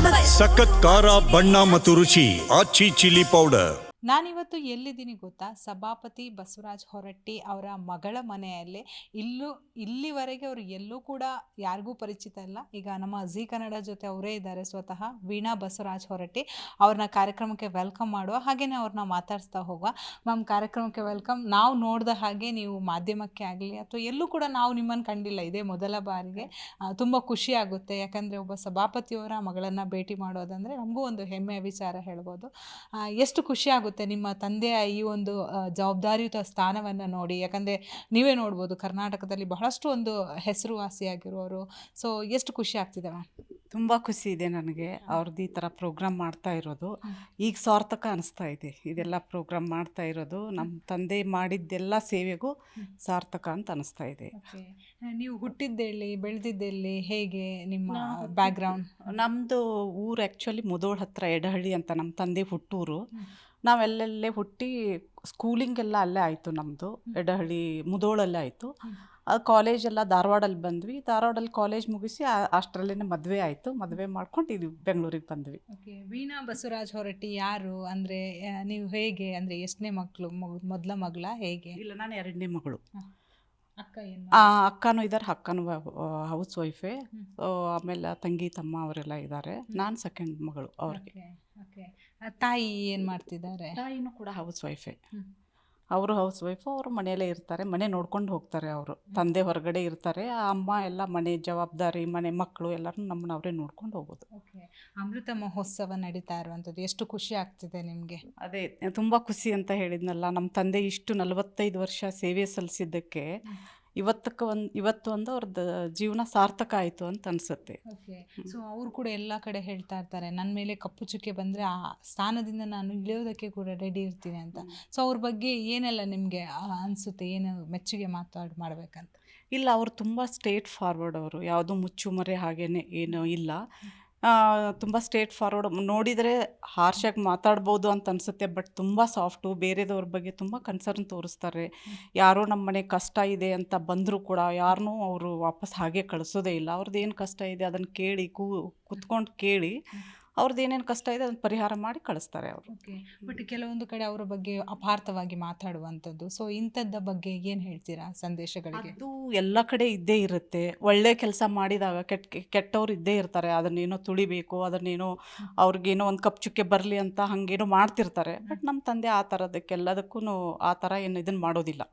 ಸಖತ್ ಖಾರ ಬಣ್ಣ ಮತ್ತು ರುಚಿ ಆಚಿ ಚಿಲ್ಲಿ ಪೌಡರ್. ನಾನಿವತ್ತು ಎಲ್ಲಿದ್ದೀನಿ ಗೊತ್ತಾ? ಸಭಾಪತಿ ಬಸವರಾಜ್ ಹೊರಟ್ಟಿ ಅವರ ಮಗಳ ಮನೆಯಲ್ಲಿ. ಇಲ್ಲಿವರೆಗೆ ಅವರು ಎಲ್ಲೂ ಕೂಡ ಯಾರಿಗೂ ಪರಿಚಿತ ಇಲ್ಲ. ಈಗ ನಮ್ಮ ಜೀ ಕನ್ನಡ ಜೊತೆ ಅವರೇ ಇದ್ದಾರೆ, ಸ್ವತಃ ವೀಣಾ ಬಸವರಾಜ್ ಹೊರಟ್ಟಿ. ಅವ್ರನ್ನ ಕಾರ್ಯಕ್ರಮಕ್ಕೆ ವೆಲ್ಕಮ್ ಮಾಡುವ, ಹಾಗೆಯೇ ಅವ್ರನ್ನ ಮಾತಾಡಿಸ್ತಾ ಹೋಗುವ. ಮ್ಯಾಮ್, ಕಾರ್ಯಕ್ರಮಕ್ಕೆ ವೆಲ್ಕಮ್. ನಾವು ನೋಡಿದ ಹಾಗೆ ನೀವು ಮಾಧ್ಯಮಕ್ಕೆ ಆಗಲಿ ಅಥವಾ ಎಲ್ಲೂ ಕೂಡ ನಾವು ನಿಮ್ಮನ್ನು ಕಂಡಿಲ್ಲ, ಇದೇ ಮೊದಲ ಬಾರಿಗೆ. ತುಂಬ ಖುಷಿ ಆಗುತ್ತೆ, ಯಾಕಂದರೆ ಒಬ್ಬ ಸಭಾಪತಿಯವರ ಮಗಳನ್ನು ಭೇಟಿ ಮಾಡೋದಂದರೆ ನಮಗೂ ಒಂದು ಹೆಮ್ಮೆಯ ವಿಚಾರ ಹೇಳ್ಬೋದು. ಎಷ್ಟು ಖುಷಿ ಆಗುತ್ತೆ ನಿಮ್ಮ ತಂದೆಯ ಈ ಒಂದು ಜವಾಬ್ದಾರಿಯುತ ಸ್ಥಾನವನ್ನು ನೋಡಿ. ಯಾಕಂದರೆ ನೀವೇ ನೋಡ್ಬೋದು, ಕರ್ನಾಟಕದಲ್ಲಿ ಬಹಳಷ್ಟು ಒಂದು ಹೆಸರುವಾಸಿಯಾಗಿರುವವರು. ಸೊ ಎಷ್ಟು ಖುಷಿ ಆಗ್ತಿದೆ ಮ್ಯಾಮ್? ತುಂಬ ಖುಷಿ ಇದೆ ನನಗೆ ಅವ್ರದ್ದು ಈ ಥರ ಪ್ರೋಗ್ರಾಮ್ ಮಾಡ್ತಾ ಇರೋದು. ಈಗ ಸಾರ್ಥಕ ಅನಿಸ್ತಾ ಇದೆ ಇದೆಲ್ಲ ಪ್ರೋಗ್ರಾಮ್ ಮಾಡ್ತಾ ಇರೋದು. ನಮ್ಮ ತಂದೆ ಮಾಡಿದ್ದೆಲ್ಲ ಸೇವೆಗೂ ಸಾರ್ಥಕ ಅಂತ ಅನಿಸ್ತಾ ಇದೆ. ನೀವು ಹುಟ್ಟಿದ್ದೆಲ್ಲಿ, ಬೆಳೆದಿದ್ದೆಲ್ಲಿ, ಹೇಗೆ ನಿಮ್ಮ ಬ್ಯಾಕ್ಗ್ರೌಂಡ್? ನಮ್ಮದು ಊರು ಆ್ಯಕ್ಚುಲಿ ಮುದೋಳ ಹತ್ರ ಎಡಹಳ್ಳಿ ಅಂತ ನಮ್ಮ ತಂದೆ ಹುಟ್ಟೂರು. ನಾವೆಲ್ಲೇ ಹುಟ್ಟಿ ಸ್ಕೂಲಿಂಗೆಲ್ಲ ಅಲ್ಲೇ ಆಯಿತು. ನಮ್ಮದು ಎಡಹಳ್ಳಿ ಮುದೋಳಲ್ಲೇ ಆಯಿತು. ಅದು ಕಾಲೇಜೆಲ್ಲ ಧಾರವಾಡಲ್ಲಿ ಬಂದ್ವಿ. ಧಾರವಾಡಲ್ಲಿ ಕಾಲೇಜ್ ಮುಗಿಸಿ ಅಷ್ಟರಲ್ಲೇ ಮದುವೆ ಆಯಿತು. ಮದುವೆ ಮಾಡ್ಕೊಂಡು ಇದು ಬೆಂಗಳೂರಿಗೆ ಬಂದ್ವಿ. ವೀಣಾ ಬಸವರಾಜ್ ಹೊರಟ್ಟಿ ಯಾರು ಅಂದರೆ ನೀವು ಹೇಗೆ, ಅಂದರೆ ಎಷ್ಟನೇ ಮಕ್ಕಳು? ಮೊದಲ ಮಗಳ ಹೇಗೆ? ಇಲ್ಲ, ನಾನು ಎರಡನೇ ಮಗಳು. ಅಕ್ಕ ಏನು? ಅಕ್ಕನೂ ಇದ್ದಾರೆ, ಅಕ್ಕನೂ ಹೌಸ್ ವೈಫೇ. ಆಮೇಲೆ ತಂಗಿ ತಮ್ಮ ಅವರೆಲ್ಲ ಇದ್ದಾರೆ. ನಾನು ಸೆಕೆಂಡ್ ಮಗಳು ಅವ್ರಿಗೆ. ತಾಯಿ ಏನು ಮಾಡ್ತಿದ್ದಾರೆ? ತಾಯಿನೂ ಕೂಡ ಹೌಸ್ ವೈಫೇ. ಅವರು ಹೌಸ್ ವೈಫು, ಅವರು ಮನೆಯಲ್ಲೇ ಇರ್ತಾರೆ, ಮನೆ ನೋಡ್ಕೊಂಡು ಹೋಗ್ತಾರೆ. ಅವರು ತಂದೆ ಹೊರಗಡೆ ಇರ್ತಾರೆ, ಅಮ್ಮ ಎಲ್ಲ ಮನೆ ಜವಾಬ್ದಾರಿ, ಮನೆ ಮಕ್ಕಳು ಎಲ್ಲರೂ ನಮ್ಮನ್ನ ಅವರೇ ನೋಡ್ಕೊಂಡು ಹೋಗೋದು. ಅಮೃತ ಮಹೋತ್ಸವ ನಡೀತಾ ಇರುವಂಥದ್ದು ಎಷ್ಟು ಖುಷಿ ಆಗ್ತಿದೆ ನಿಮಗೆ? ಅದೇ ತುಂಬ ಖುಷಿ ಅಂತ ಹೇಳಿದ್ನಲ್ಲ, ನಮ್ಮ ತಂದೆ ಇಷ್ಟು 45 ವರ್ಷ ಸೇವೆ ಸಲ್ಲಿಸಿದ್ದಕ್ಕೆ ಇವತ್ತು ಒಂದು ಅವ್ರದ್ದು ಜೀವನ ಸಾರ್ಥಕ ಆಯಿತು ಅಂತ ಅನಿಸುತ್ತೆ. ಸೊ ಅವರು ಕೂಡ ಎಲ್ಲ ಕಡೆ ಹೇಳ್ತಾ ಇರ್ತಾರೆ, ನನ್ನ ಮೇಲೆ ಕಪ್ಪು ಚುಕ್ಕೆ ಬಂದರೆ ಆ ಸ್ಥಾನದಿಂದ ನಾನು ಇಳಿಯೋದಕ್ಕೆ ಕೂಡ ರೆಡಿ ಇರ್ತೀನಿ ಅಂತ. ಸೊ ಅವ್ರ ಬಗ್ಗೆ ಏನೆಲ್ಲ ನಿಮಗೆ ಅನಿಸುತ್ತೆ, ಏನು ಮೆಚ್ಚುಗೆ ಮಾಡಬೇಕಂತ? ಇಲ್ಲ, ಅವರು ತುಂಬ ಸ್ಟ್ರೇಟ್ ಫಾರ್ವರ್ಡ್. ಅವರು ಯಾವುದೂ ಮುಚ್ಚುಮರೆ ಹಾಗೇನೆ ಏನೂ ಇಲ್ಲ. ತುಂಬ ಸ್ಟ್ರೇಟ್ ಫಾರ್ವರ್ಡ್. ನೋಡಿದರೆ ಹಾರ್ಷಾಗಿ ಮಾತಾಡ್ಬೋದು ಅಂತ ಅನಿಸುತ್ತೆ, ಬಟ್ ತುಂಬ ಸಾಫ್ಟು. ಬೇರೆದವ್ರ ಬಗ್ಗೆ ತುಂಬ ಕನ್ಸರ್ನ್ ತೋರಿಸ್ತಾರೆ. ಯಾರೋ ನಮ್ಮ ಮನೆ ಕಷ್ಟ ಇದೆ ಅಂತ ಬಂದರೂ ಕೂಡ ಯಾರನ್ನೂ ಅವರು ವಾಪಸ್ ಹಾಗೆ ಕಳಿಸೋದೇ ಇಲ್ಲ. ಅವ್ರದ್ದು ಏನು ಕಷ್ಟ ಇದೆ ಅದನ್ನು ಕೇಳಿ ಕುತ್ಕೊಂಡು ಕೇಳಿ ಅವ್ರದ್ದು ಏನೇನು ಕಷ್ಟ ಇದೆ ಅದನ್ನು ಪರಿಹಾರ ಮಾಡಿ ಕಳಿಸ್ತಾರೆ ಅವರು. ಬಟ್ ಕೆಲವೊಂದು ಕಡೆ ಅವರ ಬಗ್ಗೆ ಅಪಾರ್ಥವಾಗಿ ಮಾತಾಡುವಂಥದ್ದು, ಸೊ ಇಂಥದ್ದ ಬಗ್ಗೆ ಏನು ಹೇಳ್ತೀರಾ ಸಂದೇಶಗಳಿಗೆ? ಅದು ಎಲ್ಲ ಕಡೆ ಇದ್ದೇ ಇರುತ್ತೆ. ಒಳ್ಳೆ ಕೆಲಸ ಮಾಡಿದಾಗ ಕೆಟ್ಟವ್ರು ಇದ್ದೇ ಇರ್ತಾರೆ. ಅದನ್ನೇನೋ ತುಳಿಬೇಕು, ಅದನ್ನೇನೋ ಅವ್ರಿಗೇನೋ ಒಂದು ಕಪ್ ಚುಕ್ಕೆ ಬರಲಿ ಅಂತ ಹಾಗೇನೋ ಮಾಡ್ತಿರ್ತಾರೆ. ಬಟ್ ನಮ್ಮ ತಂದೆ ಆ ಥರದಕ್ಕೆಲ್ಲದಕ್ಕೂ ಆ ಥರ ಏನು ಇದನ್ನು ಮಾಡೋದಿಲ್ಲ.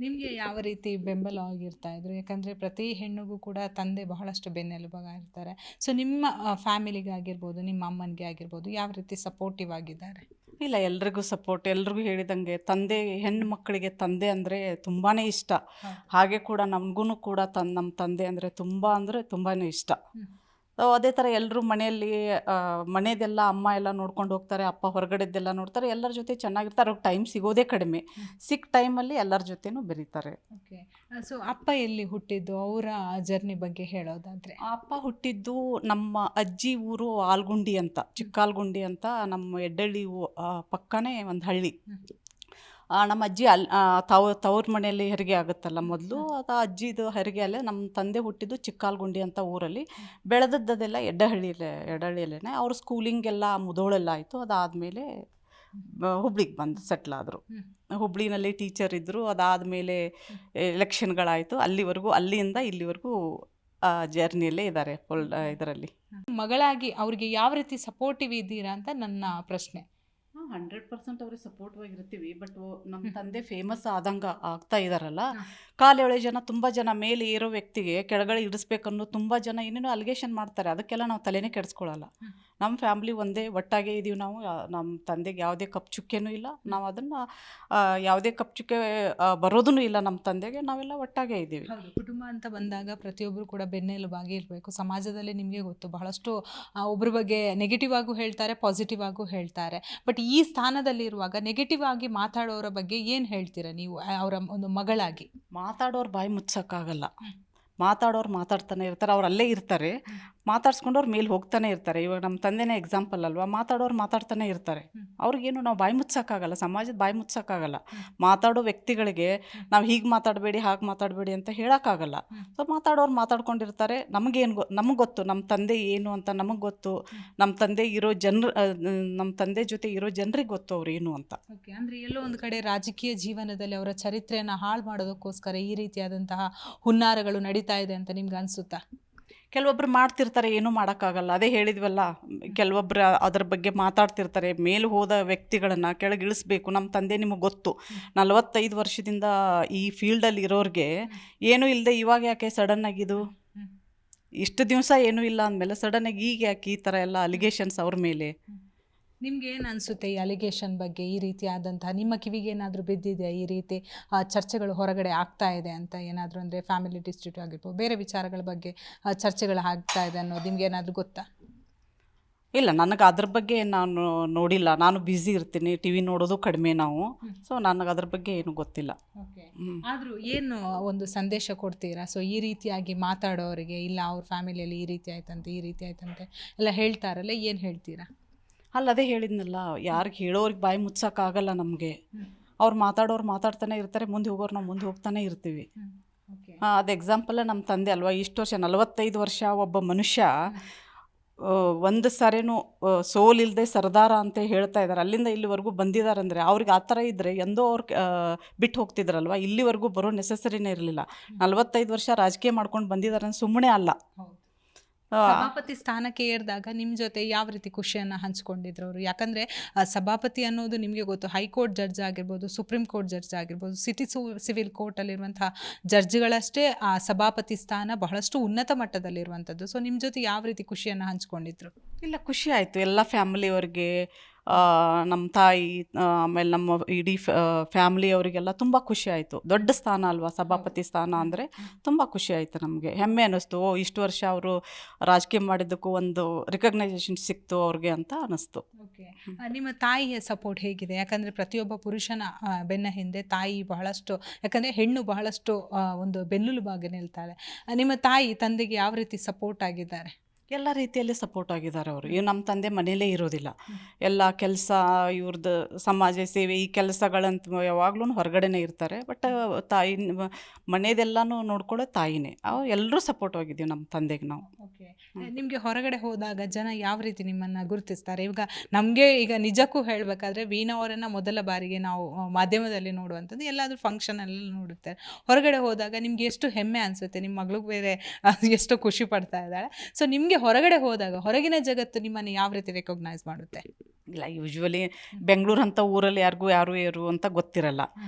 ನಿಮಗೆ ಯಾವ ರೀತಿ ಬೆಂಬಲವಾಗಿರ್ತಾ ಇದ್ರು? ಯಾಕಂದರೆ ಪ್ರತಿ ಹೆಣ್ಣಿಗೂ ಕೂಡ ತಂದೆ ಬಹಳಷ್ಟು ಬೆನ್ನೆಲುಬಾಗಿರ್ತಾರೆ. ಸೊ ನಿಮ್ಮ ಫ್ಯಾಮಿಲಿಗಾಗಿರ್ಬೋದು, ನಿಮ್ಮ ಅಮ್ಮನಿಗೆ ಆಗಿರ್ಬೋದು, ಯಾವ ರೀತಿ ಸಪೋರ್ಟಿವ್ ಆಗಿದ್ದಾರೆ? ಇಲ್ಲ, ಎಲ್ರಿಗೂ ಸಪೋರ್ಟ್. ಎಲ್ರಿಗೂ ಹೇಳಿದಂಗೆ ತಂದೆ, ಹೆಣ್ಣು ಮಕ್ಕಳಿಗೆ ತಂದೆ ಅಂದರೆ ತುಂಬಾ ಇಷ್ಟ. ಹಾಗೆ ಕೂಡ ನಮಗೂ ಕೂಡ ನಮ್ಮ ತಂದೆ ಅಂದರೆ ತುಂಬಾ ಇಷ್ಟ. ಅದೇ ಥರ ಎಲ್ಲರೂ ಮನೆಯಲ್ಲಿ ಮನೆಯದೆಲ್ಲ ಅಮ್ಮ ಎಲ್ಲ ನೋಡ್ಕೊಂಡು ಹೋಗ್ತಾರೆ, ಅಪ್ಪ ಹೊರಗಡೆದ್ದೆಲ್ಲ ನೋಡ್ತಾರೆ, ಎಲ್ಲರ ಜೊತೆ ಚೆನ್ನಾಗಿರ್ತಾರೆ. ಅವ್ರಿಗೆ ಟೈಮ್ ಸಿಗೋದೇ ಕಡಿಮೆ. ಸಿಕ್ಕ ಟೈಮಲ್ಲಿ ಎಲ್ಲರ ಜೊತೆನೂ ಬೆರೀತಾರೆ. ಸೊ ಅಪ್ಪ ಎಲ್ಲಿ ಹುಟ್ಟಿದ್ದು, ಅವರ ಜರ್ನಿ ಬಗ್ಗೆ ಹೇಳೋದಾದರೆ? ಅಪ್ಪ ಹುಟ್ಟಿದ್ದು ನಮ್ಮ ಅಜ್ಜಿ ಊರು ಆಲ್ಗುಂಡಿ ಅಂತ, ಚಿಕ್ಕಾಲ್ಗುಂಡಿ ಅಂತ, ನಮ್ಮ ಎಡ್ಡಳ್ಳಿ ಪಕ್ಕನೇ ಒಂದು ಹಳ್ಳಿ. ನಮ್ಮ ಅಜ್ಜಿ ತವ್ರ ಮನೆಯಲ್ಲಿ ಹೆರಿಗೆ ಆಗುತ್ತಲ್ಲ ಮೊದಲು, ಅದು ಅಜ್ಜಿದು ಹೆರಿಗೆ ಅಲ್ಲೇ. ನಮ್ಮ ತಂದೆ ಹುಟ್ಟಿದ್ದು ಚಿಕ್ಕಾಲ್ಗುಂಡಿ ಅಂತ ಊರಲ್ಲಿ. ಬೆಳೆದದ್ದೆಲ್ಲ ಎಡಹಳ್ಳಿಯಲ್ಲೇ. ಅವ್ರ ಸ್ಕೂಲಿಂಗೆಲ್ಲ ಮುದೋಳೆಲ್ಲ ಆಯಿತು. ಅದಾದಮೇಲೆ ಹುಬ್ಳಿಗೆ ಬಂದು ಸೆಟ್ಲ್ ಆದರು. ಹುಬ್ಳಿನಲ್ಲಿ ಟೀಚರ್ ಇದ್ದರು. ಅದಾದಮೇಲೆ ಎಲೆಕ್ಷನ್ಗಳಾಯಿತು. ಅಲ್ಲಿಂದ ಇಲ್ಲಿವರೆಗೂ ಜರ್ನಿಯಲ್ಲೇ ಇದ್ದಾರೆ ಇದರಲ್ಲಿ. ಮಗಳಾಗಿ ಅವ್ರಿಗೆ ಯಾವ ರೀತಿ ಸಪೋರ್ಟಿವ್ ಇದ್ದೀರಾ ಅಂತ ನನ್ನ ಪ್ರಶ್ನೆ. 100% ಅವ್ರಿಗೆ ಸಪೋರ್ಟಿವ್ ಆಗಿರ್ತೀವಿ. ಬಟ್ ನಮ್ಮ ತಂದೆ ಫೇಮಸ್ ಆಗ್ತಾ ಇದ್ದಾರಲ್ಲ, ಕಾಲೆಳೆ ಜನ, ತುಂಬ ಜನ ಮೇಲೆ ಇರೋ ವ್ಯಕ್ತಿಗೆ ಕೆಳಗಡೆ ಇಡಿಸ್ಬೇಕನ್ನೋ ತುಂಬ ಜನ ಏನೇನೋ ಅಲಿಗೇಷನ್ ಮಾಡ್ತಾರೆ. ಅದಕ್ಕೆಲ್ಲ ನಾವು ತಲೆನೇ ಕೆಡಿಸ್ಕೊಳ್ಳಲ್ಲ. ನಮ್ಮ ಫ್ಯಾಮ್ಲಿ ಒಂದೇ, ಒಟ್ಟಾಗೇ ಇದ್ದೀವಿ ನಾವು. ನಮ್ಮ ತಂದೆಗೆ ಯಾವುದೇ ಕಪ್ ಚುಕ್ಕೆನೂ ಇಲ್ಲ. ನಾವು ಅದನ್ನು ಯಾವುದೇ ಕಪ್ ಚುಕ್ಕೆ ಬರೋದೂ ಇಲ್ಲ ನಮ್ಮ ತಂದೆಗೆ. ನಾವೆಲ್ಲ ಒಟ್ಟಾಗೇ ಇದ್ದೀವಿ. ಕುಟುಂಬ ಅಂತ ಬಂದಾಗ ಪ್ರತಿಯೊಬ್ಬರು ಕೂಡ ಬೆನ್ನೆಲುಬಾಗಿ ಇರಬೇಕು. ಸಮಾಜದಲ್ಲಿ ನಿಮಗೆ ಗೊತ್ತು, ಬಹಳಷ್ಟು ಒಬ್ಬರ ಬಗ್ಗೆ ನೆಗೆಟಿವ್ ಆಗೂ ಹೇಳ್ತಾರೆ, ಪಾಸಿಟಿವ್ ಆಗೂ ಹೇಳ್ತಾರೆ. ಬಟ್ ಈ ಸ್ಥಾನದಲ್ಲಿರುವಾಗ ನೆಗೆಟಿವ್ ಆಗಿ ಮಾತಾಡೋರ ಬಗ್ಗೆ ಏನು ಹೇಳ್ತೀರಾ ನೀವು, ಅವರ ಒಂದು ಮಗಳಾಗಿ? ಮಾತಾಡೋರು ಬಾಯಿ ಮುಚ್ಚೋಕ್ಕಾಗಲ್ಲ. ಮಾತಾಡೋರು ಮಾತಾಡ್ತಾನೆ ಇರ್ತಾರೆ, ಅವ್ರು ಅಲ್ಲೇ ಇರ್ತಾರೆ. ಮಾತಾಡ್ಸ್ಕೊಂಡು ಅವ್ರ ಮೇಲೆ ಹೋಗ್ತಾನೆ ಇರ್ತಾರೆ. ಇವಾಗ ನಮ್ಮ ತಂದೆನೇ ಎಕ್ಸಾಂಪಲ್ ಅಲ್ವಾ, ಮಾತಾಡೋರು ಮಾತಾಡ್ತಾನೆ ಇರ್ತಾರೆ. ಅವ್ರಿಗೇನು ನಾವು ಬಾಯಿ ಮುಚ್ಚೋಕ್ಕಾಗಲ್ಲ, ಸಮಾಜದ ಬಾಯಿ ಮುಚ್ಚೋಕ್ಕಾಗಲ್ಲ. ಮಾತಾಡೋ ವ್ಯಕ್ತಿಗಳಿಗೆ ನಾವು ಹೀಗೆ ಮಾತಾಡಬೇಡಿ ಹಾಗೆ ಮಾತಾಡಬೇಡಿ ಅಂತ ಹೇಳೋಕ್ಕಾಗಲ್ಲ. ಸೊ ಮಾತಾಡೋರು ಮಾತಾಡ್ಕೊಂಡಿರ್ತಾರೆ. ನಮಗೆ ಗೊತ್ತು ನಮ್ಮ ತಂದೆ ಏನು ಅಂತ, ನಮಗೆ ಗೊತ್ತು ನಮ್ಮ ತಂದೆ ಇರೋ ನಮ್ಮ ತಂದೆ ಜೊತೆ ಇರೋ ಜನರಿಗೆ ಗೊತ್ತು ಅವ್ರು ಏನು ಅಂತ. ಓಕೆ, ಅಂದರೆ ಎಲ್ಲೋ ಒಂದು ಕಡೆ ರಾಜಕೀಯ ಜೀವನದಲ್ಲಿ ಅವರ ಚರಿತ್ರೆಯನ್ನು ಹಾಳು ಮಾಡೋದಕ್ಕೋಸ್ಕರ ಈ ರೀತಿಯಾದಂತಹ ಹುನ್ನಾರಗಳು ನಡೀತಾ ಇದೆ ಅಂತ ನಿಮ್ಗೆ ಅನಿಸುತ್ತಾ? ಕೆಲವೊಬ್ರು ಮಾಡ್ತಿರ್ತಾರೆ, ಏನೂ ಮಾಡೋಕ್ಕಾಗಲ್ಲ. ಅದೇ ಹೇಳಿದ್ವಲ್ಲ, ಕೆಲವೊಬ್ರು ಅದ್ರ ಬಗ್ಗೆ ಮಾತಾಡ್ತಿರ್ತಾರೆ. ಮೇಲೆ ಹೋದ ವ್ಯಕ್ತಿಗಳನ್ನು ಕೆಳಗಿಳಿಸ್ಬೇಕು. ನಮ್ಮ ತಂದೆ ನಿಮಗೆ ಗೊತ್ತು, 45 ವರ್ಷದಿಂದ ಈ ಫೀಲ್ಡಲ್ಲಿ ಇರೋರಿಗೆ ಏನೂ ಇಲ್ಲದೆ ಇವಾಗ ಯಾಕೆ ಸಡನ್ನಾಗಿದು, ಇಷ್ಟು ದಿವಸ ಏನೂ ಇಲ್ಲ ಅಂದಮೇಲೆ ಸಡನ್ನಾಗಿ ಈಗ ಯಾಕೆ ಈ ಥರ ಎಲ್ಲ ಅಲಿಗೇಷನ್ಸ್ ಅವ್ರ ಮೇಲೆ? ನಿಮ್ಗೆ ಏನು ಅನಿಸುತ್ತೆ ಈ ಅಲಿಗೇಷನ್ ಬಗ್ಗೆ? ಈ ರೀತಿಯಾದಂತಹ ನಿಮ್ಮ ಕಿವಿಗೆ ಏನಾದರೂ ಬಿದ್ದಿದೆಯಾ ಈ ರೀತಿ ಚರ್ಚೆಗಳು ಹೊರಗಡೆ ಆಗ್ತಾ ಇದೆ ಅಂತ ಏನಾದರೂ? ಅಂದರೆ ಫ್ಯಾಮಿಲಿ ಡಿಸ್ಪ್ಯೂಟ್ ಆಗಿರ್ಬೋದು, ಬೇರೆ ವಿಚಾರಗಳ ಬಗ್ಗೆ ಚರ್ಚೆಗಳು ಆಗ್ತಾ ಇದೆ ಅನ್ನೋದು ನಿಮ್ಗೆ ಏನಾದರೂ ಗೊತ್ತಾ? ಇಲ್ಲ, ನನಗೆ ಅದ್ರ ಬಗ್ಗೆ ನಾನು ನೋಡಿಲ್ಲ. ನಾನು ಬ್ಯುಸಿ ಇರ್ತೀನಿ, ಟಿ ವಿ ನೋಡೋದು ಕಡಿಮೆ ನಾವು. ಸೊ ನನಗೆ ಅದ್ರ ಬಗ್ಗೆ ಏನು ಗೊತ್ತಿಲ್ಲ. ಓಕೆ, ಆದರೂ ಏನು ಒಂದು ಸಂದೇಶ ಕೊಡ್ತೀರಾ? ಸೊ ಈ ರೀತಿಯಾಗಿ ಮಾತಾಡೋರಿಗೆ, ಇಲ್ಲ ಅವ್ರ ಫ್ಯಾಮಿಲಿಯಲ್ಲಿ ಈ ರೀತಿ ಆಯ್ತಂತೆ ಈ ರೀತಿ ಆಯ್ತಂತೆ ಎಲ್ಲ ಹೇಳ್ತಾರಲ್ಲ, ಏನು ಹೇಳ್ತೀರಾ? ಅಲ್ಲ, ಅದೇ ಹೇಳಿದ್ನಲ್ಲ, ಯಾರಿಗೆ ಹೇಳೋರಿಗೆ ಬಾಯಿ ಮುಚ್ಚೋಕ್ಕಾಗಲ್ಲ ನಮಗೆ. ಅವ್ರು ಮಾತಾಡೋರು ಮಾತಾಡ್ತಾನೆ ಇರ್ತಾರೆ, ಮುಂದೆ ಹೋಗೋರು ನಾವು ಮುಂದೆ ಹೋಗ್ತಾನೆ ಇರ್ತೀವಿ. ಅದು ಎಕ್ಸಾಂಪಲ್ ನಮ್ಮ ತಂದೆ ಅಲ್ವಾ, ಇಷ್ಟು ವರ್ಷ 45 ವರ್ಷ ಒಬ್ಬ ಮನುಷ್ಯ ಒಂದು ಸಾರೇನು ಸೋಲಿಲ್ಲದೆ ಸರ್ದಾರ ಅಂತ ಹೇಳ್ತಾ ಇದ್ದಾರೆ, ಅಲ್ಲಿಂದ ಇಲ್ಲಿವರೆಗೂ ಬಂದಿದ್ದಾರೆ. ಅಂದರೆ ಅವ್ರಿಗೆ ಆ ಥರ ಇದ್ದರೆ ಎಂದೋ ಅವ್ರು ಬಿಟ್ಟು ಹೋಗ್ತಿದ್ರಲ್ವ, ಇಲ್ಲಿವರೆಗೂ ಬರೋ ನೆಸೆಸರಿನೇ ಇರಲಿಲ್ಲ. 45 ವರ್ಷ ರಾಜಕೀಯ ಮಾಡ್ಕೊಂಡು ಬಂದಿದ್ದಾರೆ, ಸುಮ್ಮನೆ ಅಲ್ಲ. ಸಭಾಪತಿ ಸ್ಥಾನಕ್ಕೆ ಏರಿದಾಗ ನಿಮ್ಮ ಜೊತೆ ಯಾವ ರೀತಿ ಖುಷಿಯನ್ನು ಹಂಚ್ಕೊಂಡಿದ್ರು ಅವರು? ಯಾಕಂದರೆ ಸಭಾಪತಿ ಅನ್ನೋದು ನಿಮಗೆ ಗೊತ್ತು, ಹೈಕೋರ್ಟ್ ಜಡ್ಜ್ ಆಗಿರ್ಬೋದು, ಸುಪ್ರೀಂ ಕೋರ್ಟ್ ಜಡ್ಜ್ ಆಗಿರ್ಬೋದು, ಸಿಟಿ ಸಿವಿಲ್ ಕೋರ್ಟಲ್ಲಿರುವಂತಹ ಜಡ್ಜ್ಗಳಷ್ಟೇ ಆ ಸಭಾಪತಿ ಸ್ಥಾನ ಬಹಳಷ್ಟು ಉನ್ನತ ಮಟ್ಟದಲ್ಲಿರುವಂಥದ್ದು. ಸೊ ನಿಮ್ಮ ಜೊತೆ ಯಾವ ರೀತಿ ಖುಷಿಯನ್ನು ಹಂಚ್ಕೊಂಡಿದ್ರು? ಇಲ್ಲ, ಖುಷಿ ಆಯಿತು. ಎಲ್ಲ ಫ್ಯಾಮಿಲಿಯವ್ರಿಗೆ, ನಮ್ಮ ತಾಯಿ, ಆಮೇಲೆ ನಮ್ಮ ಇಡೀ ಫ್ಯಾಮ್ಲಿಯವರಿಗೆಲ್ಲ ತುಂಬ ಖುಷಿ ಆಯಿತು. ದೊಡ್ಡ ಸ್ಥಾನ ಅಲ್ವಾ ಸಭಾಪತಿ ಸ್ಥಾನ ಅಂದರೆ, ತುಂಬ ಖುಷಿ ಆಯಿತು ನಮಗೆ. ಹೆಮ್ಮೆ ಅನ್ನಿಸ್ತು, ಇಷ್ಟು ವರ್ಷ ಅವರು ರಾಜಕೀಯ ಮಾಡಿದ್ದಕ್ಕೂ ಒಂದು ರಿಕಗ್ನೈಸೇಷನ್ ಸಿಕ್ತು ಅವ್ರಿಗೆ ಅಂತ ಅನ್ನಿಸ್ತು. ಓಕೆ, ನಿಮ್ಮ ತಾಯಿಯ ಸಪೋರ್ಟ್ ಹೇಗಿದೆ? ಯಾಕಂದರೆ ಪ್ರತಿಯೊಬ್ಬ ಪುರುಷನ ಬೆನ್ನ ಹಿಂದೆ ತಾಯಿ ಬಹಳಷ್ಟು, ಯಾಕಂದರೆ ಹೆಣ್ಣು ಬಹಳಷ್ಟು ಒಂದು ಬೆನ್ನೆಲುಬಾಗಿ ನಿಲ್ತಾಳೆ. ನಿಮ್ಮ ತಾಯಿ ತಂದೆಗೆ ಯಾವ ರೀತಿ ಸಪೋರ್ಟ್ ಆಗಿದ್ದಾರೆ? ಎಲ್ಲ ರೀತಿಯಲ್ಲಿ ಸಪೋರ್ಟ್ ಆಗಿದ್ದಾರೆ ಅವರು. ಇವು ನಮ್ಮ ತಂದೆ ಮನೇಲೇ ಇರೋದಿಲ್ಲ, ಎಲ್ಲ ಕೆಲಸ, ಇವ್ರದ್ದು ಸಮಾಜ ಸೇವೆ, ಈ ಕೆಲಸಗಳಂತ ಯಾವಾಗ್ಲೂ ಹೊರಗಡೆನೇ ಇರ್ತಾರೆ. ಬಟ್ ತಾಯಿ ಮನೆಯದೆಲ್ಲನೂ ನೋಡ್ಕೊಳ್ಳೋ ತಾಯಿನೇ. ಅವು ಎಲ್ಲರೂ ಸಪೋರ್ಟ್ ಆಗಿದ್ದೀವಿ ನಮ್ಮ ತಂದೆಗೆ ನಾವು. ಓಕೆ, ನಿಮಗೆ ಹೊರಗಡೆ ಹೋದಾಗ ಜನ ಯಾವ ರೀತಿ ನಿಮ್ಮನ್ನು ಗುರುತಿಸ್ತಾರೆ? ಇವಾಗ ನಮಗೆ ಈಗ ನಿಜಕ್ಕೂ ಹೇಳಬೇಕಾದ್ರೆ ವೀಣಾ ಅವರನ್ನು ಮೊದಲ ಬಾರಿಗೆ ನಾವು ಮಾಧ್ಯಮದಲ್ಲಿ ನೋಡುವಂಥದ್ದು, ಎಲ್ಲಾದರೂ ಫಂಕ್ಷನಲ್ಲಿ ನೋಡುತ್ತಾರೆ. ಹೊರಗಡೆ ಹೋದಾಗ ನಿಮ್ಗೆ ಎಷ್ಟು ಹೆಮ್ಮೆ ಅನಿಸುತ್ತೆ, ನಿಮ್ಮ ಮಗಳು ಬೇರೆ ಎಷ್ಟು ಖುಷಿ ಪಡ್ತಾ ಇದ್ದಾಳೆ. ಸೊ ನಿಮಗೆ ಹೊರಗಡೆ ಹೋದಾಗ ಹೊರಗಿನ ಜಗತ್ತು ನಿಮ್ಮನ್ನು ಯಾವ ರೀತಿ ರೆಕಗ್ನೈಸ್ ಮಾಡುತ್ತೆ? ಇಲ್ಲ, ಯೂಶ್ವಲಿ ಬೆಂಗಳೂರು ಅಂತ ಊರಲ್ಲಿ ಯಾರು ಅಂತ ಗೊತ್ತಿರಲ್ಲ.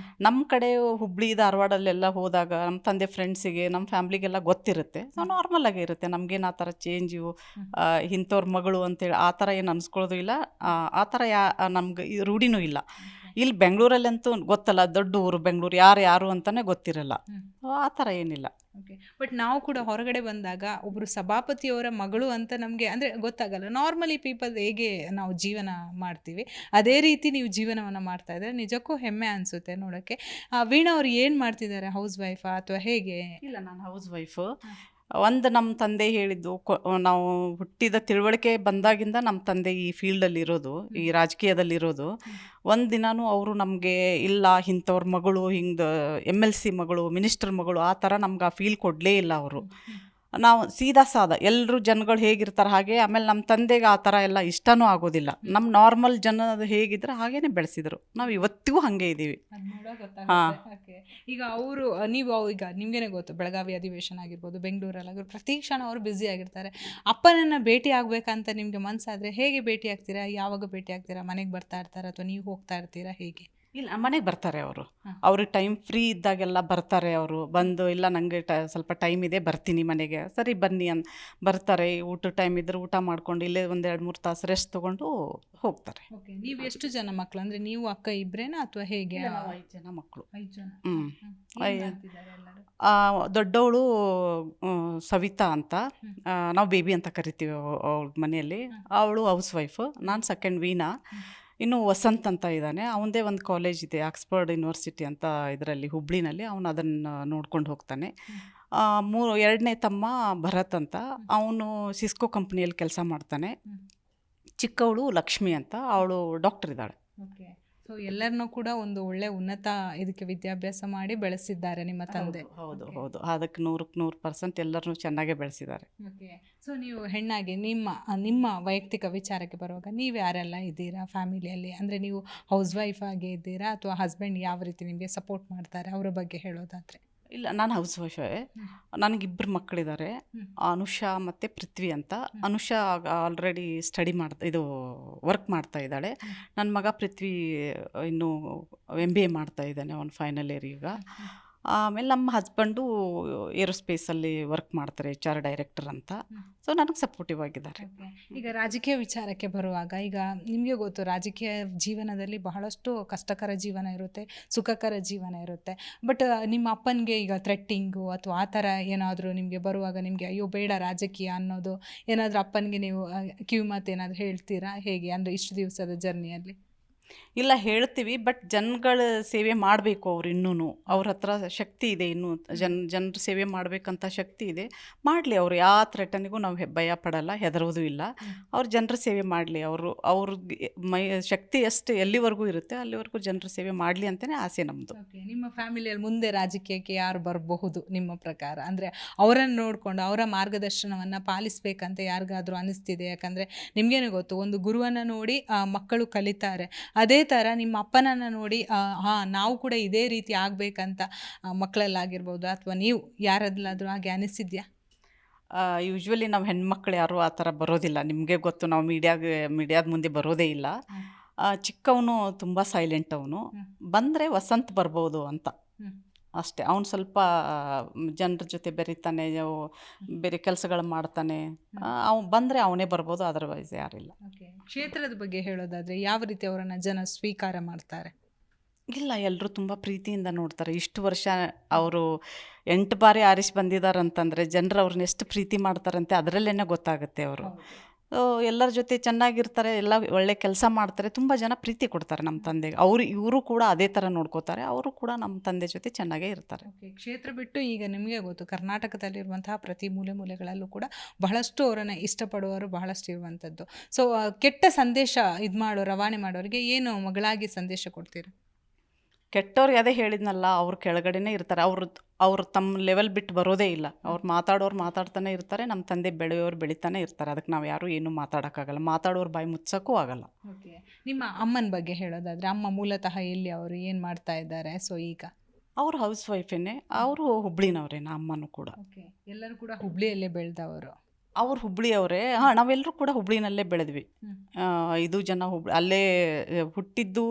ನಮ್ಮ ಕಡೆ ಹುಬ್ಳಿ ಧಾರವಾಡಲ್ಲೆಲ್ಲ ಹೋದಾಗ ನಮ್ಮ ತಂದೆ ಫ್ರೆಂಡ್ಸಿಗೆ, ನಮ್ಮ ಫ್ಯಾಮ್ಲಿಗೆಲ್ಲ ಗೊತ್ತಿರುತ್ತೆ. ಸೊ ನಾರ್ಮಲ್ ಆಗೇ ಇರುತ್ತೆ. ನಮಗೇನು ಆ ಥರ ಚೇಂಜು, ಇಂಥವ್ರ ಮಗಳು ಅಂತೇಳಿ ಆ ಥರ ಏನು ಅನ್ಸ್ಕೊಳ್ಳೋದು ಇಲ್ಲ. ಆ ಥರ ನಮ್ಗೆ ರೂಢಿನೂ ಇಲ್ಲ. ಇಲ್ಲಿ ಬೆಂಗಳೂರಲ್ಲಂತೂ ಗೊತ್ತಲ್ಲ, ದೊಡ್ಡ ಊರು ಬೆಂಗಳೂರು, ಯಾರು ಅಂತಲೇ ಗೊತ್ತಿರಲ್ಲ. ಆ ಥರ ಏನಿಲ್ಲ. ಓಕೆ, ಬಟ್ ನಾವು ಕೂಡ ಹೊರಗಡೆ ಬಂದಾಗ ಒಬ್ಬರು ಸಭಾಪತಿಯವರ ಮಗಳು ಅಂತ ನಮಗೆ ಅಂದರೆ ಗೊತ್ತಾಗಲ್ಲ. ನಾರ್ಮಲಿ ಪೀಪಲ್ ಹೇಗೆ ನಾವು ಜೀವನ ಮಾಡ್ತೀವಿ ಅದೇ ರೀತಿ ನೀವು ಜೀವನವನ್ನು ಮಾಡ್ತಾ ಇದ್ದಾರೆ. ನಿಜಕ್ಕೂ ಹೆಮ್ಮೆ ಅನಿಸುತ್ತೆ ನೋಡೋಕ್ಕೆ. ವೀಣಾ ಅವ್ರು ಏನು ಮಾಡ್ತಿದ್ದಾರೆ? ಹೌಸ್ ವೈಫಾ ಅಥವಾ ಹೇಗೆ? ಇಲ್ಲ, ನಾನು ಹೌಸ್ ವೈಫು. ಒಂದು ನಮ್ಮ ತಂದೆ ಹೇಳಿದ್ದು, ನಾವು ಹುಟ್ಟಿದ ತಿಳುವಳಿಕೆ ಬಂದಾಗಿಂದ ನಮ್ಮ ತಂದೆ ಈ ಫೀಲ್ಡಲ್ಲಿ ಇರೋದು, ಈ ರಾಜಕೀಯದಲ್ಲಿರೋದು. ಒಂದು ದಿನಾನು ಅವರು ನಮಗೆ ಇಲ್ಲ ಇಂಥವ್ರ ಮಗಳು, ಹಿಂಗೆ MLC ಮಗಳು, ಮಿನಿಸ್ಟರ್ ಮಗಳು ಆ ಥರ ನಮ್ಗೆ ಆ ಫೀಲ್ ಕೊಡಲೇ ಇಲ್ಲ ಅವರು. ನಾವು ಸೀದಾ ಸಾದಾ ಎಲ್ಲರೂ ಜನಗಳು ಹೇಗಿರ್ತಾರೆ ಹಾಗೆ. ಆಮೇಲೆ ನಮ್ಮ ತಂದೆಗೆ ಆ ಥರ ಎಲ್ಲ ಇಷ್ಟನೂ ಆಗೋದಿಲ್ಲ. ನಮ್ಮ ನಾರ್ಮಲ್ ಜನ ಹೇಗಿದ್ರೆ ಹಾಗೇನೆ ಬೆಳೆಸಿದ್ರು. ನಾವು ಇವತ್ತಿಗೂ ಹಾಗೆ ಇದ್ದೀವಿ. ಹಾಂ, ಈಗ ಅವರು ಈಗ ನಿಮಗೇನೆ ಗೊತ್ತು, ಬೆಳಗಾವಿ ಅಧಿವೇಶನ ಆಗಿರ್ಬೋದು, ಬೆಂಗಳೂರಲ್ಲಿ ಪ್ರತಿ ಕ್ಷಣ ಅವರು ಬ್ಯುಸಿ ಆಗಿರ್ತಾರೆ. ಅಪ್ಪನನ್ನು ಭೇಟಿ ಆಗಬೇಕಂತ ನಿಮಗೆ ಮನಸ್ಸಾದರೆ ಹೇಗೆ ಭೇಟಿ ಆಗ್ತೀರಾ? ಯಾವಾಗ ಭೇಟಿ ಆಗ್ತೀರಾ? ಮನೆಗೆ ಬರ್ತಾ ಇರ್ತಾರಾ ಅಥವಾ ನೀವು ಹೋಗ್ತಾ ಇರ್ತೀರಾ, ಹೇಗೆ? ಇಲ್ಲ, ಮನೆಗೆ ಬರ್ತಾರೆ ಅವರು. ಅವ್ರಿಗೆ ಟೈಮ್ ಫ್ರೀ ಇದ್ದಾಗೆಲ್ಲ ಬರ್ತಾರೆ ಅವರು. ಬಂದು ಇಲ್ಲ ನನಗೆ ಸ್ವಲ್ಪ ಟೈಮ್ ಇದೆ, ಬರ್ತೀನಿ ಮನೆಗೆ. ಸರಿ ಬನ್ನಿ ಬರ್ತಾರೆ. ಊಟ ಟೈಮ್ ಇದ್ದರೆ ಊಟ ಮಾಡ್ಕೊಂಡು ಇಲ್ಲೇ ಒಂದು 2-3 ತಾಸು ರೆಸ್ಟ್ ತೊಗೊಂಡು ಹೋಗ್ತಾರೆ. ಓಕೆ, ನೀವು ಎಷ್ಟು ಜನ ಮಕ್ಕಳು? ಅಂದರೆ ನೀವು ಅಕ್ಕ ಇಬ್ಬರೇನಾ ಅಥವಾ ಹೇಗೆ? 5 ಜನ ಮಕ್ಕಳು. 5 ಜನ. ದೊಡ್ಡವಳು ಸವಿತಾ ಅಂತ, ನಾವು ಬೇಬಿ ಅಂತ ಕರಿತೀವಿ ಅವಳ ಮನೆಯಲ್ಲಿ. ಅವಳು ಹೌಸ್ ವೈಫು. ನಾನು ಸೆಕೆಂಡ್ ವೀಣಾ. ಇನ್ನು ವಸಂತ್ ಅಂತ ಇದ್ದಾನೆ, ಅವನದೇ ಒಂದು ಕಾಲೇಜ್ ಇದೆ, ಆಕ್ಸ್ಫರ್ಡ್ ಯೂನಿವರ್ಸಿಟಿ ಅಂತ ಇದರಲ್ಲಿ ಹುಬ್ಳಿನಲ್ಲಿ. ಅವನು ಅದನ್ನು ನೋಡ್ಕೊಂಡು ಹೋಗ್ತಾನೆ. ಎರಡನೇ ತಮ್ಮ ಭರತ್ ಅಂತ, ಅವನು ಸಿಸ್ಕೋ ಕಂಪ್ನಿಯಲ್ಲಿ ಕೆಲಸ ಮಾಡ್ತಾನೆ. ಚಿಕ್ಕವಳು ಲಕ್ಷ್ಮಿ ಅಂತ, ಅವಳು ಡಾಕ್ಟರ್ ಇದ್ದಾಳೆ. ಓಕೆ. ಸೊ ಎಲ್ಲರನ್ನೂ ಕೂಡ ಒಂದು ಒಳ್ಳೆ ಉನ್ನತ ಇದಕ್ಕೆ ವಿದ್ಯಾಭ್ಯಾಸ ಮಾಡಿ ಬೆಳೆಸಿದ್ದಾರೆ ನಿಮ್ಮ ತಂದೆ. ಹೌದು ಹೌದು, ಅದಕ್ಕೆ 100% ಎಲ್ಲರನ್ನೂ ಚೆನ್ನಾಗೇ ಬೆಳೆಸಿದ್ದಾರೆ. ಓಕೆ. ಸೊ ನೀವು ಹೆಣ್ಣಾಗಿ ನಿಮ್ಮ ವೈಯಕ್ತಿಕ ವಿಚಾರಕ್ಕೆ ಬರುವಾಗ ನೀವು ಯಾರೆಲ್ಲ ಇದ್ದೀರಾ ಫ್ಯಾಮಿಲಿಯಲ್ಲಿ? ಅಂದರೆ ನೀವು ಹೌಸ್ ವೈಫ್ ಆಗಿ ಇದ್ದೀರಾ ಅಥವಾ ಹಸ್ಬೆಂಡ್ ಯಾವ ರೀತಿ ನಿಮಗೆ ಸಪೋರ್ಟ್ ಮಾಡ್ತಾರೆ, ಅವರ ಬಗ್ಗೆ ಹೇಳೋದಾದರೆ? ಇಲ್ಲ, ನಾನು ಹೌಸ್ ವೈಫೇ. ನನಗಿಬ್ಬರು ಮಕ್ಕಳಿದ್ದಾರೆ, ಅನುಷಾ ಮತ್ತು ಪೃಥ್ವಿ ಅಂತ. ಅನುಷಾ ಆಲ್ರೆಡಿ ಸ್ಟಡಿ ವರ್ಕ್ ಮಾಡ್ತಾ ಇದ್ದಾಳೆ. ನನ್ನ ಮಗ ಪೃಥ್ವಿ ಇನ್ನೂ MBA ಮಾಡ್ತಾ ಇದ್ದಾನೆ, ಅವನು ಫೈನಲ್ ಇಯರ್ ಈಗ. ಆಮೇಲೆ ನಮ್ಮ ಹಸ್ಬೆಂಡು ಏರೋಸ್ಪೇಸಲ್ಲಿ ವರ್ಕ್ ಮಾಡ್ತಾರೆ, HR ಡೈರೆಕ್ಟರ್ ಅಂತ. ಸೊ ನನಗೆ ಸಪೋರ್ಟಿವ್ ಆಗಿದ್ದಾರೆ. ಈಗ ರಾಜಕೀಯ ವಿಚಾರಕ್ಕೆ ಬರುವಾಗ, ಈಗ ನಿಮಗೆ ಗೊತ್ತು ರಾಜಕೀಯ ಜೀವನದಲ್ಲಿ ಬಹಳಷ್ಟು ಕಷ್ಟಕರ ಜೀವನ ಇರುತ್ತೆ, ಸುಖಕರ ಜೀವನ ಇರುತ್ತೆ. ಬಟ್ ನಿಮ್ಮ ಅಪ್ಪನಿಗೆ ಈಗ ಥ್ರೆಟ್ಟಿಂಗು ಅಥವಾ ಆ ಥರ ಏನಾದರೂ ನಿಮಗೆ ಬರುವಾಗ ನಿಮಗೆ ಅಯ್ಯೋ ಬೇಡ ರಾಜಕೀಯ ಅನ್ನೋದು ಏನಾದರೂ ಅಪ್ಪನಿಗೆ ನೀವು ಕಿವಿ ಮಾತು ಏನಾದರೂ ಹೇಳ್ತೀರಾ? ಹೇಗೆ ಅಂದರೆ ಇಷ್ಟು ದಿವಸದ ಜರ್ನಿಯಲ್ಲಿ? ಇಲ್ಲ, ಹೇಳ್ತೀವಿ, ಬಟ್ ಜನಗಳ ಸೇವೆ ಮಾಡಬೇಕು. ಅವ್ರು ಇನ್ನೂ ಅವ್ರ ಹತ್ರ ಶಕ್ತಿ ಇದೆ, ಇನ್ನೂ ಜನರ ಸೇವೆ ಮಾಡಬೇಕಂತ ಶಕ್ತಿ ಇದೆ. ಮಾಡಲಿ, ಅವ್ರು ಯಾವ ಥ್ರೆಟನಿಗೂ ನಾವು ಭಯ ಪಡಲ್ಲ, ಹೆದರೋದು ಇಲ್ಲ. ಅವ್ರು ಜನರ ಸೇವೆ ಮಾಡಲಿ, ಅವ್ರಿಗೆ ಶಕ್ತಿ ಎಷ್ಟು ಎಲ್ಲಿವರೆಗೂ ಇರುತ್ತೆ ಅಲ್ಲಿವರೆಗೂ ಜನರ ಸೇವೆ ಮಾಡಲಿ ಅಂತಲೇ ಆಸೆ ನಮ್ಮದು. ನಿಮ್ಮ ಫ್ಯಾಮಿಲಿಯಲ್ಲಿ ಮುಂದೆ ರಾಜಕೀಯಕ್ಕೆ ಯಾರು ಬರಬಹುದು ನಿಮ್ಮ ಪ್ರಕಾರ? ಅಂದರೆ ಅವರನ್ನು ನೋಡಿಕೊಂಡು ಅವರ ಮಾರ್ಗದರ್ಶನವನ್ನು ಪಾಲಿಸಬೇಕಂತ ಯಾರಿಗಾದರೂ ಅನಿಸ್ತಿದೆ? ಯಾಕಂದರೆ ನಿಮಗೇನು ಗೊತ್ತು, ಒಂದು ಗುರುವನ್ನು ನೋಡಿ ಮಕ್ಕಳು ಕಲಿತಾರೆ. ಅದೇ ಥರ ನಿಮ್ಮ ಅಪ್ಪನನ್ನು ನೋಡಿ ನಾವು ಕೂಡ ಇದೇ ರೀತಿ ಆಗಬೇಕಂತ ಮಕ್ಕಳಲ್ಲಾಗಿರ್ಬೋದು ಅಥವಾ ನೀವು ಯಾರಲ್ಲಾದರೂ ಹಾಗೆ ಅನಿಸಿದ್ಯಾ? ಯೂಶ್ವಲಿ ನಾವು ಹೆಣ್ಮಕ್ಳು ಯಾರೂ ಆ ಥರ ಬರೋದಿಲ್ಲ. ನಿಮಗೆ ಗೊತ್ತು, ನಾವು ಮೀಡಿಯಾದ ಮುಂದೆ ಬರೋದೇ ಇಲ್ಲ. ಚಿಕ್ಕವನು ತುಂಬ ಸೈಲೆಂಟ್, ಅವನು ಬಂದರೆ ವಸಂತ್ ಬರ್ಬೋದು ಅಂತ ಅಷ್ಟೇ. ಅವನು ಸ್ವಲ್ಪ ಜನರ ಜೊತೆ ಬೆರೀತಾನೆ, ಬೇರೆ ಕೆಲಸಗಳು ಮಾಡ್ತಾನೆ. ಅವ್ನು ಬಂದರೆ ಅವನೇ ಬರ್ಬೋದು, ಅದರ್ವೈಸ್ ಯಾರಿಲ್ಲ. ಕ್ಷೇತ್ರದ ಬಗ್ಗೆ ಹೇಳೋದಾದರೆ ಯಾವ ರೀತಿ ಅವರನ್ನು ಜನ ಸ್ವೀಕಾರ ಮಾಡ್ತಾರೆ? ಇಲ್ಲ, ಎಲ್ಲರೂ ತುಂಬ ಪ್ರೀತಿಯಿಂದ ನೋಡ್ತಾರೆ. ಇಷ್ಟು ವರ್ಷ ಅವರು 8 ಬಾರಿ ಆರಿಸಿ ಬಂದಿದ್ದಾರಂತಂದರೆ ಜನರು ಅವ್ರನ್ನ ಎಷ್ಟು ಪ್ರೀತಿ ಮಾಡ್ತಾರಂತೆ ಅದರಲ್ಲೇ ಗೊತ್ತಾಗುತ್ತೆ. ಅವರು ಎಲ್ಲರ ಜೊತೆ ಚೆನ್ನಾಗಿರ್ತಾರೆ, ಎಲ್ಲ ಒಳ್ಳೆ ಕೆಲಸ ಮಾಡ್ತಾರೆ, ತುಂಬ ಜನ ಪ್ರೀತಿ ಕೊಡ್ತಾರೆ ನಮ್ಮ ತಂದೆಗೆ. ಇವರು ಕೂಡ ಅದೇ ಥರ ನೋಡ್ಕೋತಾರೆ, ಅವರು ಕೂಡ ನಮ್ಮ ತಂದೆ ಜೊತೆ ಚೆನ್ನಾಗೇ ಇರ್ತಾರೆ. ಕ್ಷೇತ್ರ ಬಿಟ್ಟು ಈಗ ನಿಮಗೆ ಗೊತ್ತು, ಕರ್ನಾಟಕದಲ್ಲಿರುವಂತಹ ಪ್ರತಿ ಮೂಲೆಗಳಲ್ಲೂ ಕೂಡ ಬಹಳಷ್ಟು ಅವರನ್ನು ಇಷ್ಟಪಡುವವರು ಬಹಳಷ್ಟು ಇರುವಂಥದ್ದು. ಸೊ ಕೆಟ್ಟ ಸಂದೇಶ ರವಾನೆ ಮಾಡೋರಿಗೆ ಏನು ಮಗಳಾಗಿ ಸಂದೇಶ ಕೊಡ್ತೀರಾ? ಕೆಟ್ಟವ್ರಿಗೆ ಅದೇ ಹೇಳಿದ್ನಲ್ಲ, ಅವ್ರು ಕೆಳಗಡೆನೇ ಇರ್ತಾರೆ. ಅವ್ರು ತಮ್ಮ ಲೆವೆಲ್ ಬಿಟ್ಟು ಬರೋದೇ ಇಲ್ಲ. ಅವ್ರು ಮಾತಾಡ್ತಾನೆ ಇರ್ತಾರೆ, ನಮ್ಮ ತಂದೆ ಬೆಳೆಯೋರು ಬೆಳಿತಾನೆ ಇರ್ತಾರೆ. ಅದಕ್ಕೆ ನಾವು ಯಾರೂ ಏನೂ ಮಾತಾಡೋಕ್ಕಾಗಲ್ಲ, ಮಾತಾಡೋರು ಬಾಯಿ ಮುಚ್ಚೋಕ್ಕೂ ಆಗಲ್ಲ. ನಿಮ್ಮ ಅಮ್ಮನ ಬಗ್ಗೆ ಹೇಳೋದಾದರೆ, ಅಮ್ಮ ಮೂಲತಃ ಎಲ್ಲಿ, ಅವರು ಏನು ಮಾಡ್ತಾ ಇದ್ದಾರೆ? ಸೊ ಈಗ ಅವರು ಹೌಸ್ ವೈಫೇನೆ, ಅವರು ಹುಬ್ಳಿನವ್ರೇನ, ಅಮ್ಮನೂ ಕೂಡ. ಎಲ್ಲರೂ ಕೂಡ ಹುಬ್ಳಿಯಲ್ಲೇ ಬೆಳೆದವರು? ಅವ್ರು ಹುಬ್ಳಿಯವರೇ. ನಾವೆಲ್ಲರೂ ಕೂಡ ಹುಬ್ಳಿನಲ್ಲೇ ಬೆಳೆದ್ವಿ. 5 ಜನ ಅಲ್ಲೇ ಹುಟ್ಟಿದ್ದು.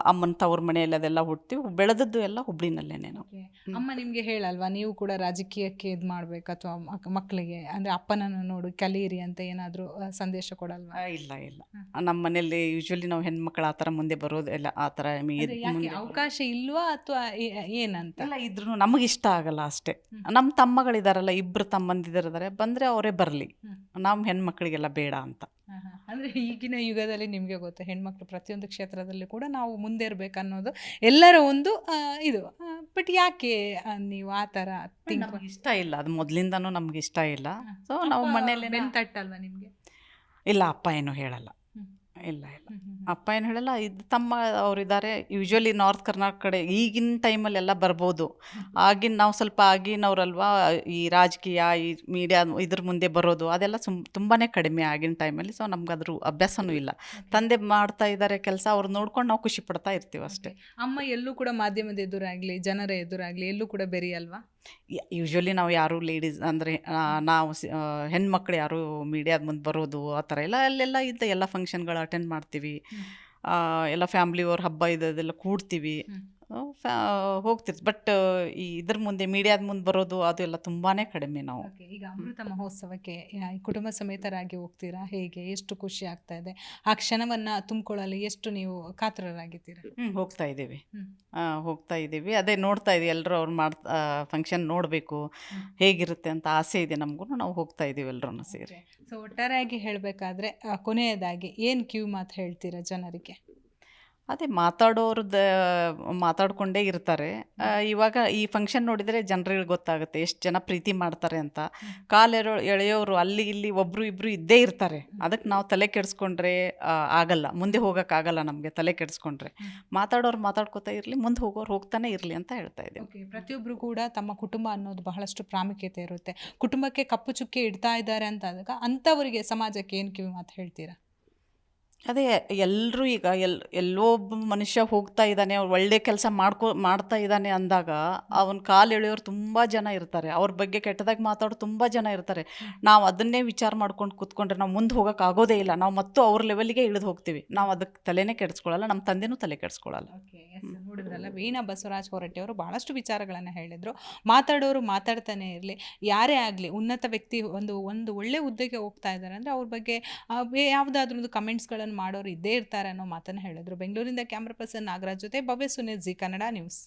ಅಮ್ಮನ ತವ್ರ ಮನೆಯಲ್ಲಿ ಅದೆಲ್ಲ ಹುಟ್ಟಿ ಬೆಳೆದದ್ದು ಎಲ್ಲ ಹುಬ್ಳಿನಲ್ಲೇನೆ ನಾವು. ಅಮ್ಮ ನಿಮಗೆ ಹೇಳಲ್ವಾ ನೀವು ಕೂಡ ರಾಜಕೀಯಕ್ಕೆ ಇದು ಮಾಡಬೇಕು ಅಥವಾ ಮಕ್ಕಳಿಗೆ ಅಂದರೆ ಅಪ್ಪನನ್ನು ನೋಡು ಕಲೀರಿ ಅಂತ ಏನಾದರೂ ಸಂದೇಶ ಕೊಡಲ್ವಾ? ಇಲ್ಲ, ನಮ್ಮ ಮನೆಯಲ್ಲಿ ಯೂಶ್ವಲಿ ನಾವು ಹೆಣ್ಮಕ್ಳು ಆ ಥರ ಮುಂದೆ ಬರೋದಿಲ್ಲ. ಆ ಥರ ಅವಕಾಶ ಇಲ್ವಾ ಅಥವಾ ಏನಂತ? ಇಲ್ಲ, ಇದ್ರೂ ನಮಗಿಷ್ಟ ಆಗಲ್ಲ ಅಷ್ಟೇ. ನಮ್ಮ ತಮ್ಮಗಳಿದಾರಲ್ಲ, 2 ತಮ್ಮಂದಿದ್ದಾರೆ, ಬಂದರೆ ಅವರೇ ಬರಲಿ, ನಮ್ಮ ಹೆಣ್ಮಕ್ಳಿಗೆಲ್ಲ ಬೇಡ ಅಂತ. ಅಂದರೆ ಈಗಿನ ಯುಗದಲ್ಲಿ ನಿಮಗೆ ಗೊತ್ತು, ಹೆಣ್ಮಕ್ಳು ಪ್ರತಿಯೊಂದು ಕ್ಷೇತ್ರದಲ್ಲಿ ಕೂಡ ನಾವು ಮುಂದೆ ಇರಬೇಕು ಅನ್ನೋದು ಎಲ್ಲರ ಒಂದು ಇದು. ಬಟ್ ಯಾಕೆ ನೀವು ಆ ಥರ ಇಷ್ಟ ಇಲ್ಲ, ಅದು ಮೊದಲಿಂದನೂ ನಮ್ಗೆ ಇಷ್ಟ ಇಲ್ಲ. ಸೊ ನಾವು ಮನೇಲಿ ತಟ್ಟಲ್ವಾ ನಿಮಗೆ? ಇಲ್ಲ, ಅಪ್ಪ ಏನು ಹೇಳಲ್ಲ. ಇಲ್ಲ, ಅಪ್ಪ ಏನು ಹೇಳಲ್ಲ. ತಮ್ಮ ಅವರಿದ್ದಾರೆ. ಯೂಶ್ವಲಿ ನಾರ್ತ್ ಕರ್ನಾಟಕ ಕಡೆ ಈಗಿನ ಟೈಮಲ್ಲಿ ಎಲ್ಲ ಬರ್ಬೋದು. ನಾವು ಸ್ವಲ್ಪ ಆಗಿನವ್ರಲ್ವಾ, ಈ ರಾಜಕೀಯ, ಈ ಮೀಡಿಯಾ ಇದ್ರ ಮುಂದೆ ಬರೋದು ಅದೆಲ್ಲ ತುಂಬಾ ಕಡಿಮೆ ಆಗಿನ ಟೈಮಲ್ಲಿ. ಸೊ ನಮ್ಗೆ ಅದ್ರ ಅಭ್ಯಾಸನೂ ಇಲ್ಲ. ತಂದೆ ಮಾಡ್ತಾ ಇದ್ದಾರೆ ಕೆಲಸ, ಅವ್ರು ನೋಡ್ಕೊಂಡು ನಾವು ಖುಷಿ ಪಡ್ತಾ ಇರ್ತೀವಿ ಅಷ್ಟೇ. ಅಮ್ಮ ಎಲ್ಲೂ ಕೂಡ ಮಾಧ್ಯಮದ ಎದುರಾಗಲಿ ಜನರ ಎದುರಾಗಲಿ ಎಲ್ಲೂ ಕೂಡ ಬೆರೆಯಲ್ವಾ? ಯೂಶ್ವಲಿ ನಾವು ಯಾರು ಲೇಡೀಸ್ ಅಂದರೆ ನಾವು ಹೆಣ್ಮಕ್ಳು ಯಾರು ಮೀಡಿಯಾದ ಮುಂದೆ ಬರೋದು ಆ ಥರ ಎಲ್ಲ ಅಲ್ಲೆಲ್ಲ ಇದ್ದ ಎಲ್ಲ ಫಂಕ್ಷನ್ಗಳು ಅಟೆಂಡ್ ಮಾಡ್ತೀವಿ. ಎಲ್ಲ ಫ್ಯಾಮ್ಲಿಯವ್ರ ಹಬ್ಬ ಇದೆಲ್ಲ ಕೂಡ್ತೀವಿ, ಹೋಗ್ತಿರ್ತೀವಿ. ಬಟ್ ಇದ್ರ ಮುಂದೆ ಮೀಡಿಯಾದ ಮುಂದೆ ಬರೋದು ಅದೆಲ್ಲ ತುಂಬಾ ಕಡಿಮೆ ನಾವು. ಈಗ ಅಮೃತ ಮಹೋತ್ಸವಕ್ಕೆ ಕುಟುಂಬ ಸಮೇತರಾಗಿ ಹೋಗ್ತೀರಾ? ಹೇಗೆ, ಎಷ್ಟು ಖುಷಿ ಆಗ್ತಾ ಇದೆ? ಆ ಕ್ಷಣವನ್ನು ತುಂಬಿಕೊಳ್ಳಲು ಎಷ್ಟು ನೀವು ಕಾತರರಾಗಿದ್ದೀರಾ? ಹೋಗ್ತಾ ಇದ್ದೀವಿ. ಅದೇ ನೋಡ್ತಾ ಇದ್ದೀವಿ, ಎಲ್ಲರೂ ಅವ್ರು ಫಂಕ್ಷನ್ ನೋಡಬೇಕು ಹೇಗಿರುತ್ತೆ ಅಂತ ಆಸೆ ಇದೆ ನಮಗೂ. ನಾವು ಹೋಗ್ತಾ ಇದ್ದೀವಿ ಎಲ್ಲರೂ ಸೇರಿ. ಸೊ ಒಟ್ಟಾರೆಯಾಗಿ ಹೇಳಬೇಕಾದ್ರೆ ಕೊನೆಯದಾಗಿ ಏನು ಕಿವಿ ಮಾತು ಹೇಳ್ತೀರಾ ಜನರಿಗೆ? ಅದೇ ಮಾತಾಡೋರ್ದು ಮಾತಾಡ್ಕೊಂಡೇ ಇರ್ತಾರೆ. ಇವಾಗ ಈ ಫಂಕ್ಷನ್ ನೋಡಿದರೆ ಜನರಿಗೆ ಗೊತ್ತಾಗುತ್ತೆ ಎಷ್ಟು ಜನ ಪ್ರೀತಿ ಮಾಡ್ತಾರೆ ಅಂತ. ಎಳೆಯೋರು ಅಲ್ಲಿ ಇಲ್ಲಿ ಒಬ್ರು ಇಬ್ರು ಇದ್ದೇ ಇರ್ತಾರೆ. ಅದಕ್ಕೆ ನಾವು ತಲೆ ಕೆಡಿಸ್ಕೊಂಡ್ರೆ ಆಗಲ್ಲ, ಮುಂದೆ ಹೋಗೋಕ್ಕಾಗಲ್ಲ ನಮಗೆ ತಲೆ ಕೆಡಿಸ್ಕೊಂಡ್ರೆ. ಮಾತಾಡೋರು ಮಾತಾಡ್ಕೋತಾ ಇರಲಿ, ಮುಂದೆ ಹೋಗೋರು ಹೋಗ್ತಾನೆ ಇರಲಿ ಅಂತ ಹೇಳ್ತಾ ಇದ್ದೀವಿ. ಓಕೆ, ಪ್ರತಿಯೊಬ್ಬರು ಕೂಡ ತಮ್ಮ ಕುಟುಂಬ ಅನ್ನೋದು ಬಹಳಷ್ಟು ಪ್ರಾಮುಖ್ಯತೆ ಇರುತ್ತೆ. ಕುಟುಂಬಕ್ಕೆ ಕಪ್ಪು ಚುಕ್ಕೆ ಇಡ್ತಾ ಇದ್ದಾರೆ ಅಂತಾದಾಗ ಅಂಥವರಿಗೆ ಸಮಾಜಕ್ಕೆ ಏನು ಕಿವಿ ಮಾತು ಹೇಳ್ತೀರಾ? ಅದೇ ಎಲ್ಲರೂ ಈಗ ಎಲ್ಲೋ ಒಬ್ಬ ಮನುಷ್ಯ ಹೋಗ್ತಾ ಇದ್ದಾನೆ, ಅವ್ರು ಒಳ್ಳೆ ಕೆಲಸ ಮಾಡ್ತಾ ಇದ್ದಾನೆ ಅಂದಾಗ ಅವನ ಕಾಲು ಎಳೆಯೋರು ತುಂಬ ಜನ ಇರ್ತಾರೆ. ಅವ್ರ ಬಗ್ಗೆ ಕೆಟ್ಟದಾಗಿ ಮಾತಾಡೋರು ತುಂಬ ಜನ ಇರ್ತಾರೆ. ನಾವು ಅದನ್ನೇ ವಿಚಾರ ಮಾಡ್ಕೊಂಡು ಕೂತ್ಕೊಂಡ್ರೆ ನಾವು ಮುಂದೆ ಹೋಗೋಕೆ ಆಗೋದೇ ಇಲ್ಲ. ನಾವು ಮತ್ತು ಅವ್ರ ಲೆವೆಲ್ಗೆ ಇಳಿದು ಹೋಗ್ತೀವಿ. ನಾವು ಅದಕ್ಕೆ ತಲೆನೇ ಕೆಡಿಸ್ಕೊಳ್ಳಲ್ಲ, ನಮ್ಮ ತಂದೆನೂ ತಲೆ ಕೆಡಿಸ್ಕೊಳ್ಳಲ್ಲ. ಓಕೆ, ನೋಡಿದ್ರಲ್ಲ, ವೀಣಾ ಬಸವರಾಜ್ ಹೊರಟ್ಟಿ ಅವರು ಬಹಳಷ್ಟು ವಿಚಾರಗಳನ್ನು ಹೇಳಿದರು. ಮಾತಾಡೋರು ಮಾತಾಡ್ತಾನೆ ಇರಲಿ, ಯಾರೇ ಆಗಲಿ ಉನ್ನತ ವ್ಯಕ್ತಿ ಒಂದು ಒಳ್ಳೆ ಹುದ್ದೆಗೆ ಹೋಗ್ತಾ ಇದ್ದಾರೆ ಅಂದರೆ ಅವ್ರ ಬಗ್ಗೆ ಯಾವುದಾದ್ರೂ ಒಂದು ಕಮೆಂಟ್ಸ್ಗಳನ್ನು ಮಾಡೋರು ಇದ್ದೇ ಇರ್ತಾರೆ ಅನ್ನೋ ಮಾತನ್ನು ಹೇಳಿದ್ರು. ಬೆಂಗಳೂರಿಂದ ಕ್ಯಾಮ್ರಾ ಪರ್ಸನ್ ನಾಗರಾಜ್ ಜೊತೆ ಭವ್ಯ ಸುನಿಲ್, ಜಿ ಕನ್ನಡ ನ್ಯೂಸ್.